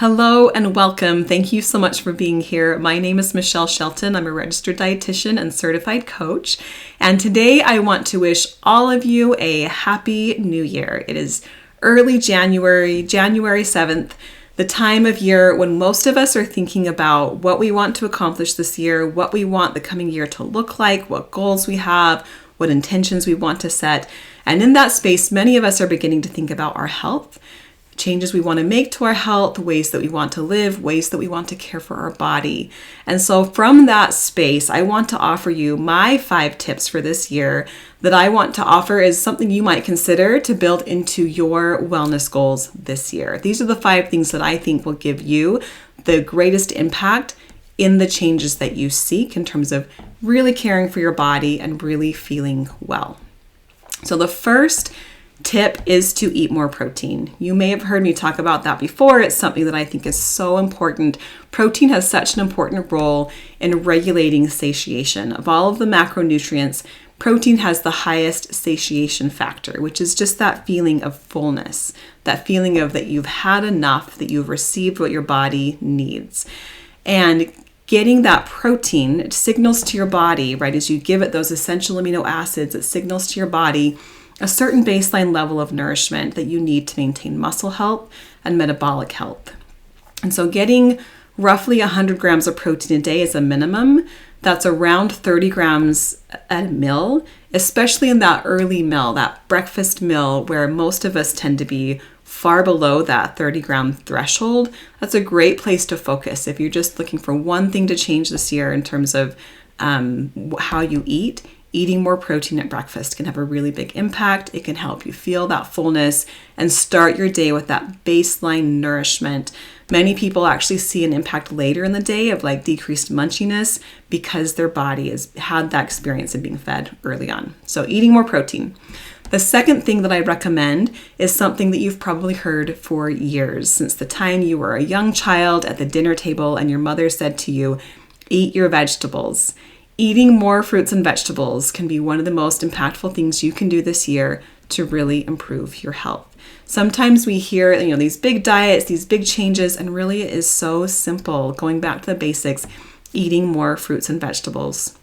Hello and welcome. Thank you so much for being here. My name is Michelle Shelton. I'm a registered dietitian and certified coach. And today I want to wish all of you a happy new year. It is early January, January 7th, the time of year when most of us are thinking about what we want to accomplish this year, what we want the coming year to look like, what goals we have, what intentions we want to set. And in that space, many of us are beginning to think about our health, changes we want to make to our health, ways that we want to live, ways that we want to care for our body. And so from that space, I want to offer you my 5 tips for this year that I want to offer as something you might consider to build into your wellness goals this year. These are the 5 things that I think will give you the greatest impact in the changes that you seek in terms of really caring for your body and really feeling well. So the first tip is to eat more protein. You may have heard me talk about that before. It's something that I think is so important. Protein has such an important role in regulating satiation. Of all of the macronutrients, protein has the highest satiation factor, which is just that feeling of fullness, that feeling of that you've had enough, that you've received what your body needs. And getting that protein, it signals to your body, right, as you give it those essential amino acids, it signals to your body a certain baseline level of nourishment that you need to maintain muscle health and metabolic health. And so getting roughly 100 grams of protein a day is a minimum. That's around 30 grams at a meal, especially in that early meal, that breakfast meal where most of us tend to be far below that 30 gram threshold. That's a great place to focus if you're just looking for one thing to change this year in terms of how you eat. Eating more protein at breakfast can have a really big impact. It can help you feel that fullness and start your day with that baseline nourishment. Many people actually see an impact later in the day of like decreased munchiness because their body has had that experience of being fed early on. So eating more protein. The second thing that I recommend is something that you've probably heard for years, since the time you were a young child at the dinner table and your mother said to you, eat your vegetables. Eating more fruits and vegetables can be one of the most impactful things you can do this year to really improve your health. Sometimes we hear, these big diets, these big changes, and really it is so simple. Going back to the basics, eating more fruits and vegetables.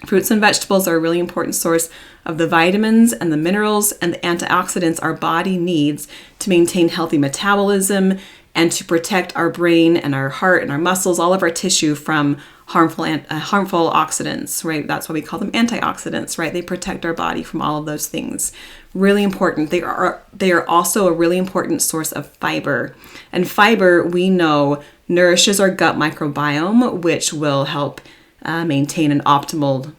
Fruits and vegetables are a really important source of the vitamins and the minerals and the antioxidants our body needs to maintain healthy metabolism and to protect our brain and our heart and our muscles, all of our tissue from harmful oxidants, right? That's why we call them antioxidants, right? They protect our body from all of those things. Really important. They are also a really important source of fiber. And fiber, we know, nourishes our gut microbiome, which will help maintain an optimal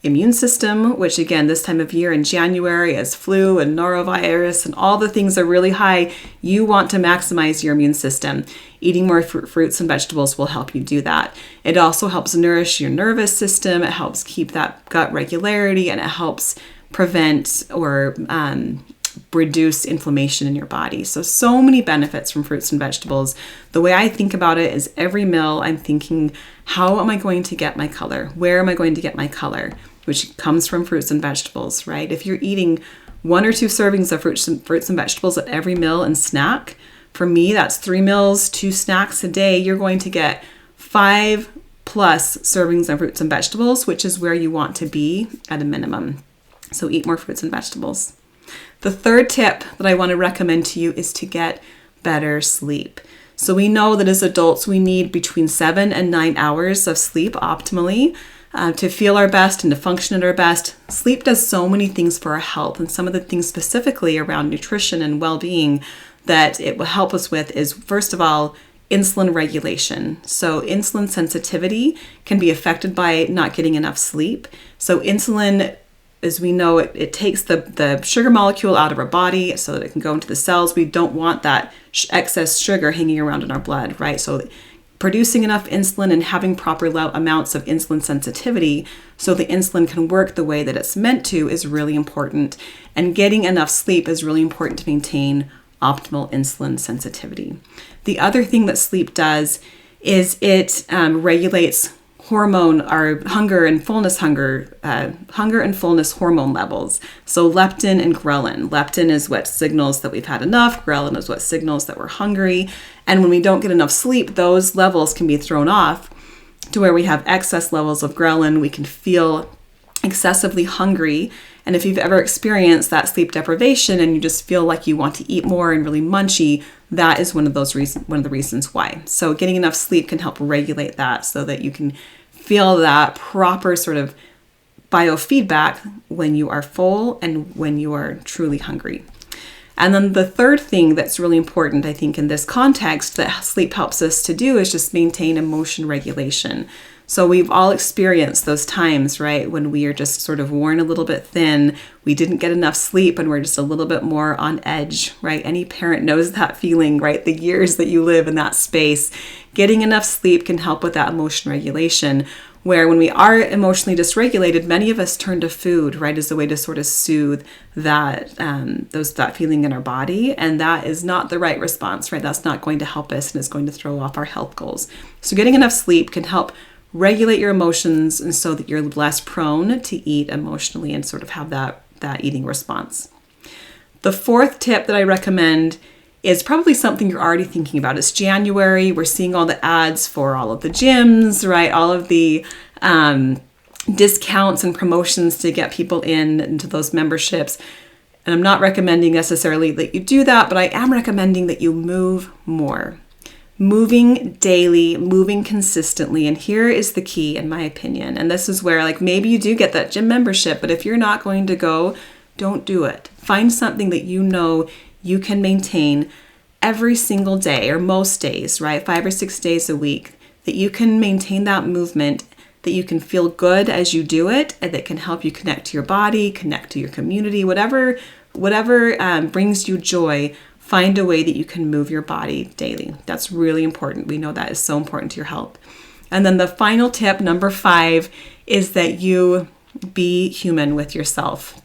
immune system, which again, this time of year in January, as flu and norovirus and all the things are really high, you want to maximize your immune system. Eating more fruits and vegetables will help you do that. It also helps nourish your nervous system. It helps keep that gut regularity, and it helps prevent or reduce inflammation in your body. So many benefits from fruits and vegetables. The way I think about it is every meal I'm thinking, how am I going to get my color? Where am I going to get my color? Which comes from fruits and vegetables, right? If you're eating 1 or 2 servings of fruits and vegetables at every meal and snack, for me, that's 3 meals, 2 snacks a day. You're going to get 5+ servings of fruits and vegetables, which is where you want to be at a minimum. So eat more fruits and vegetables. The third tip that I want to recommend to you is to get better sleep. So we know that as adults, we need between 7 and 9 hours of sleep optimally to feel our best and to function at our best. Sleep does so many things for our health, and some of the things specifically around nutrition and well-being that it will help us with is, first of all, insulin regulation. So insulin sensitivity can be affected by not getting enough sleep. So insulin, as we know, it takes the sugar molecule out of our body so that it can go into the cells. We don't want that excess sugar hanging around in our blood, right? So producing enough insulin and having proper amounts of insulin sensitivity so the insulin can work the way that it's meant to is really important. And getting enough sleep is really important to maintain optimal insulin sensitivity. The other thing that sleep does is it regulates our hunger and fullness hormone levels. So leptin and ghrelin. Leptin is what signals that we've had enough. Ghrelin is what signals that we're hungry. And when we don't get enough sleep, those levels can be thrown off to where we have excess levels of ghrelin. We can feel excessively hungry. And if you've ever experienced that sleep deprivation and you just feel like you want to eat more and really munchy, that is one of the reasons why. So getting enough sleep can help regulate that so that you can feel that proper sort of biofeedback when you are full and when you are truly hungry. And then the third thing that's really important, I think, in this context that sleep helps us to do is just maintain emotion regulation. So we've all experienced those times, right, when we are just sort of worn a little bit thin, we didn't get enough sleep, and we're just a little bit more on edge, right? Any parent knows that feeling, right? The years that you live in that space. Getting enough sleep can help with that emotion regulation, where when we are emotionally dysregulated, many of us turn to food, right, as a way to sort of soothe that feeling in our body, and that is not the right response, right? That's not going to help us, and it's going to throw off our health goals. So getting enough sleep can help regulate your emotions, and so that you're less prone to eat emotionally and sort of have that eating response. The fourth tip that I recommend is probably something you're already thinking about. It's January. We're seeing all the ads for all of the gyms, right? All of the discounts and promotions to get people into those memberships. And I'm not recommending necessarily that you do that, but I am recommending that you move more. Moving daily, moving consistently. And here is the key, in my opinion. And this is where, like, maybe you do get that gym membership, but if you're not going to go, don't do it. Find something that you know you can maintain every single day, or most days, right? 5 or 6 days a week, that you can maintain that movement, that you can feel good as you do it, and that can help you connect to your body, connect to your community, whatever brings you joy. Find a way that you can move your body daily. That's really important. We know that is so important to your health. And then the final tip, number 5, is that you be human with yourself.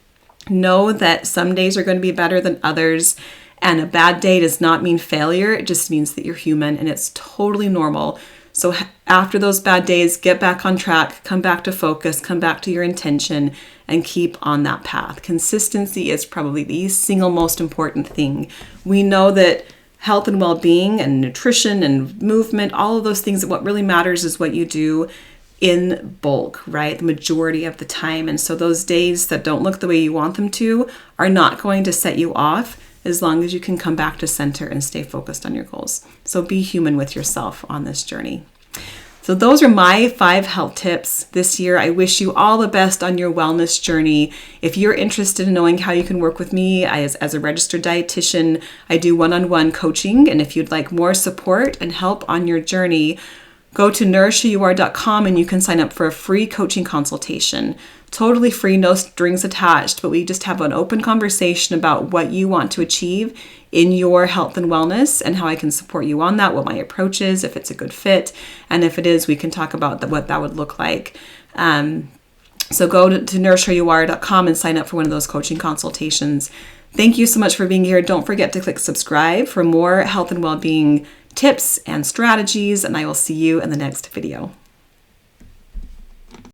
Know that some days are going to be better than others, and a bad day does not mean failure. It just means that you're human, and it's totally normal. So after those bad days, get back on track, come back to focus, come back to your intention, and keep on that path. Consistency is probably the single most important thing. We know that health and well-being and nutrition and movement, all of those things, what really matters is what you do in bulk, right? The majority of the time. And so those days that don't look the way you want them to are not going to set you off, as long as you can come back to center and stay focused on your goals. So be human with yourself on this journey. So those are my 5 health tips this year. I wish you all the best on your wellness journey. If you're interested in knowing how you can work with me as a registered dietitian, I do one-on-one coaching. And if you'd like more support and help on your journey, go to nourishwhoyouare.com and you can sign up for a free coaching consultation. Totally free, no strings attached, but we just have an open conversation about what you want to achieve in your health and wellness and how I can support you on that, what my approach is, if it's a good fit. And if it is, we can talk about what that would look like. So go to nourishwhoyouare.com and sign up for one of those coaching consultations. Thank you so much for being here. Don't forget to click subscribe for more health and well-being tips and strategies, and I will see you in the next video.